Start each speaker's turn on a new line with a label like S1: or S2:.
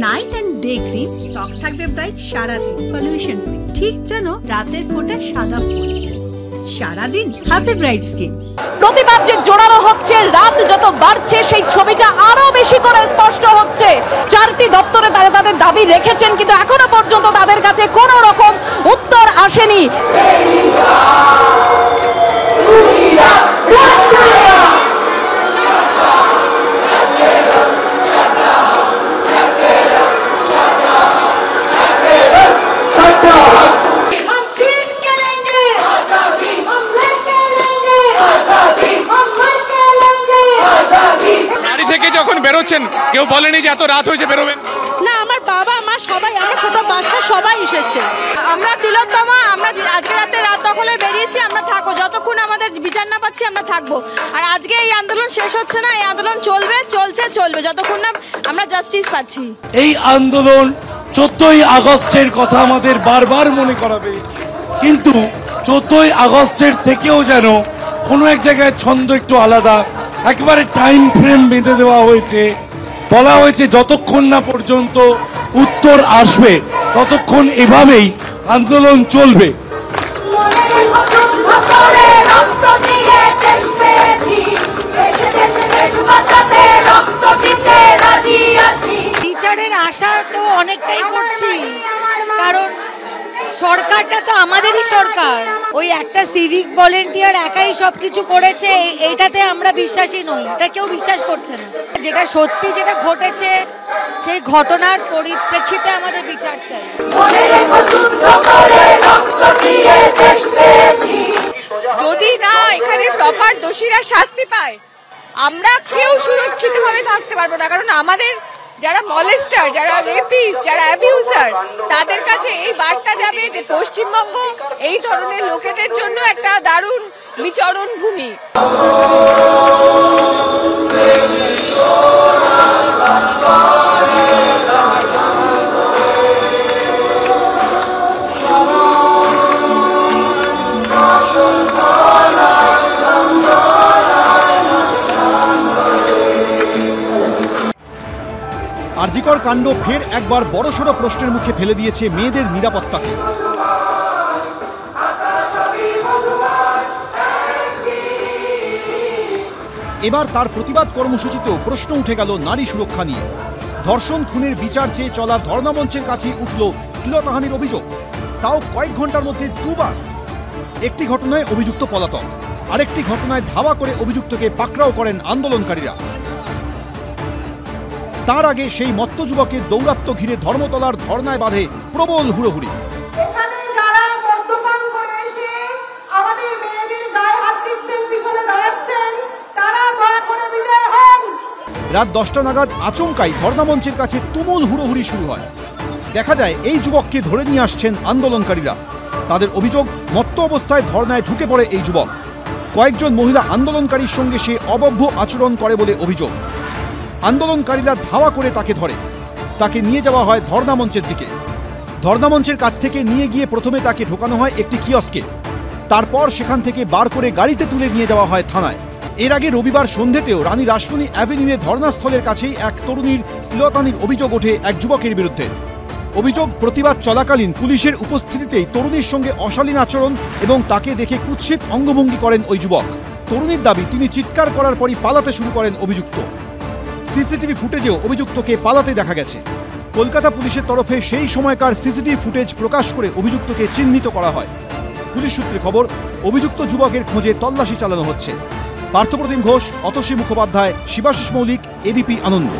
S1: Night and day cream ত্বক থাকবে bright সারাদিন, পলিউশন ফ্রি, ঠিক যেন রাতের ফোঁটা সাদা ফুল। সারাদিন হ্যাপি ব্রাইট স্কিন।
S2: প্রতিবাদ যে জোরালো হচ্ছে, রাত যত বাড়ছে সেই ছবিটা আরো বেশি করে স্পষ্ট হচ্ছে। 4টি দপ্তরে তারা তাদের দাবি রেখেছেন, কিন্তু এখনো পর্যন্ত তাদের কাছে কোনো রকম উত্তর আসেনি।
S3: থেকে যখন বেরোচ্ছেন কেউ বলেনি যে এত রাত হয়েছে বেরোবেন
S2: না? আমার বাবা মা সবাই, আমার ছোট বাচ্চা সবাই এসেছে। আমরা তিলোত্তমা, আমরা আজকে রাতে রাত দখলে বেরিয়েছি, আমরা থাকবো যতক্ষণ আমাদের বিচার না পাচ্ছি, আমরা থাকবো। আর আজকে এই আন্দোলন শেষ হচ্ছে না, এই আন্দোলন চলবে, চলবে যতক্ষণ না আমরা জাস্টিস পাচ্ছি।
S4: এই আন্দোলন 14ই আগস্টের কথা আমাদের বারবার মনে করাবে, কিন্তু 14ই আগস্টের থেকেও যেন কোনো এক জায়গায় ছন্দ একটু আলাদা, একেবারে টাইম ফ্রেম বেঁধে দেওয়া হয়েছে। বলা হয়েছে যতক্ষণ না পর্যন্ত উত্তর আসবে ততক্ষণ এভাবেই আন্দোলন চলবে।
S5: বিচারের আশা তো অনেকটাই করছি, কারণ সরকারটা তো আমাদেরই সরকার। ওই একটা সিভিক ভলেন্টিয়ার একাই সবকিছু করেছে এইটাতে আমরা বিশ্বাসী নই, এটা কেউ বিশ্বাস করছে না। যেটা সত্যি, যেটা ঘটেছে সেই ঘটনার পরিপ্রেক্ষিতে আমাদের বিচার চাই।
S2: যদি না এখানে প্রপার দোষীরা শাস্তি পায়, আমরা কেউ সুরক্ষিতভাবে থাকতে পারবো না। কারণ আমাদের যারা মলেস্টার, যারা রেপিস্ট, যারা অ্যাবিউজার, তাদের কাছে এই বার্তা যাবে যে পশ্চিমবঙ্গ এই ধরনের লোকেদের জন্য একটা দারুণ বিচরণ ভূমি।
S6: আরজিকর কাণ্ড ফের একবার বড়সড় প্রশ্নের মুখে ফেলে দিয়েছে মেয়েদের নিরাপত্তাকে। এবার তার প্রতিবাদ কর্মসূচিতেও প্রশ্ন উঠে গেল নারী সুরক্ষা নিয়ে। ধর্ষণ খুনের বিচার চেয়ে চলা ধর্ণা মঞ্চের কাছেই উঠল শ্লীলতাহানির অভিযোগ, তাও কয়েক ঘন্টার মধ্যে দুবার। একটি ঘটনায় অভিযুক্ত পলাতক, আরেকটি ঘটনায় ধাওয়া করে অভিযুক্তকে পাকড়াও করেন আন্দোলনকারীরা। তার আগে সেই মত্ত যুবকের দৌরাত্ম্য ঘিরে ধর্মতলার ধর্নায় বাঁধে প্রবল হুড়োহুড়ি। রাত 10টা নাগাদ আচমকাই ধর্নামঞ্চের কাছে তুমুল হুড়োহুড়ি শুরু হয়। দেখা যায় এই যুবককে ধরে নিয়ে আসছেন আন্দোলনকারীরা। তাদের অভিযোগ, মত্ত অবস্থায় ধর্নায় ঢুকে পড়ে এই যুবক। কয়েকজন মহিলা আন্দোলনকারীর সঙ্গে সে অভব্য আচরণ করে বলে অভিযোগ। আন্দোলনকারীরা ধাওয়া করে তাকে ধরে, তাকে নিয়ে যাওয়া হয় ধর্নামঞ্চের দিকে। ধর্নামঞ্চের কাছ থেকে নিয়ে গিয়ে প্রথমে তাকে ঢোকানো হয় একটি কিয়স্কে, তারপর সেখান থেকে বার করে গাড়িতে তুলে নিয়ে যাওয়া হয় থানায়। এর আগে রবিবার সন্ধ্যেতেও রানী রাসমণি অ্যাভিনিউয়ে ধর্নাস্থলের কাছেই এক তরুণীর শ্লীলতাহানির অভিযোগ ওঠে এক যুবকের বিরুদ্ধে। অভিযোগ, প্রতিবাদ চলাকালীন পুলিশের উপস্থিতিতেই তরুণীর সঙ্গে অশালীন আচরণ এবং তাকে দেখে কুৎসিত অঙ্গভঙ্গি করেন ওই যুবক। তরুণীর দাবি, তিনি চিৎকার করার পরই পালাতে শুরু করেন অভিযুক্ত। সিসিটিভি ফুটেজেও অভিযুক্তকে পালাতে দেখা গেছে। কলকাতা পুলিশের তরফে সেই সময়কার সিসিটিভি ফুটেজ প্রকাশ করে অভিযুক্তকে চিহ্নিত করা হয়। পুলিশ সূত্রে খবর, অভিযুক্ত যুবকের খোঁজে তল্লাশি চালানো হচ্ছে। পার্থপ্রতিম ঘোষ, অতসী মুখোপাধ্যায়, শিবাশিস মৌলিক, এবিপি আনন্দ।